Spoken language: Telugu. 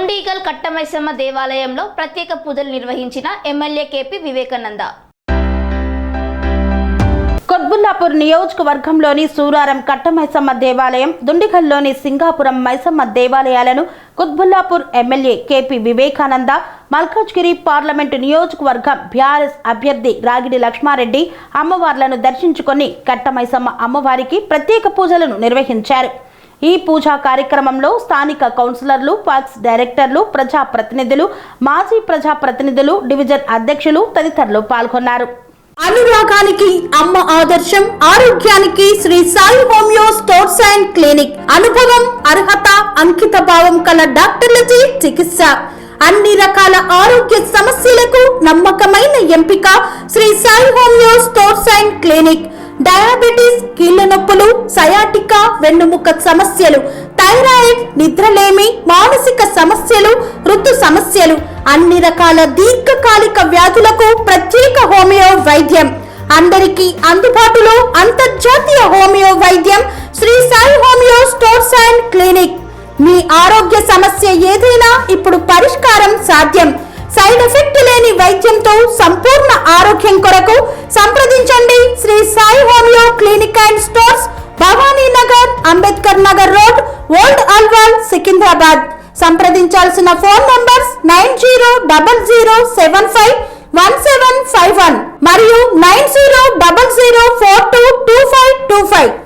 దుండిగల్ కట్టమైసమ్మ దేవాలయంలో ప్రత్యేక పూజలు నిర్వహించిన ఎమ్మెల్యే కేపీ వివేకానంద. కుత్బుల్లాపూర్ నియోజకవర్గంలోని సూరారం కట్టమైసమ్మ దేవాలయం, దుండిగల్లోని సింగాపురం మైసమ్మ దేవాలయాలను Qutbullapur MLA K P Vivekananda, Malkajgiri parliament నియోజకవర్గం బీఆర్ఎస్ అభ్యర్థి రాగిడి లక్ష్మారెడ్డి అమ్మవార్లను దర్శించుకొని కట్టమైసమ్మ అమ్మవారికి ప్రత్యేక పూజలను నిర్వహించారు. ఈ పూజా కార్యక్రమంలో స్థానిక కౌన్సిలర్లు, పార్క్స్ డైరెక్టర్లు, ప్రజాప్రతినిధులు, మాజీ ప్రజాప్రతినిధులు, డివిజన్ అధ్యక్షులు తదితరులు పాల్గొన్నారు. అనురాగానికి అమ్మ ఆదర్శం, ఆరోగ్యానికి Shri Sai homeo stores and clinic. అనుభవం, అర్హత, అంకిత భావం కల డాక్టర్లచే చికిత్స. అన్ని రకాల ఆరోగ్య సమస్యలకు నమ్మకమైన ఎంపిక Shri Sai homeo stores and clinic. Diabetes, కీళ్ల నొప్పులు, సయాటికా, వెన్నుముక సమస్యలు, థైరాయిడ్, నిద్రలేమి, మానసిక సమస్యలు, ఋతు సమస్యలు, అన్ని రకాల దీర్ఘకాలిక వ్యాధులకు ప్రత్యేక హోమియో వైద్యం. అందరికీ అందుబాటులో అంతర్జాతీయ హోమియో వైద్యం Shri Sai homeo stores and clinic. మీ ఆరోగ్య సమస్య ఏదైనా ఇప్పుడు పరిష్కారం సాధ్యం. సైడ్ ఎఫెక్ట్ లేని వైద్యంతో సంపూర్ణ ఆరోగ్యం కొరకు సంప్రదించండి Shri Sai homeo clinic and stores, Bhavani Nagar, Ambedkar Nagar road, old Alwal, Secunderabad. సంప్రదించాల్సిన ఫోన్ నంబర్స్ 9000751751 మరియు 9000422525.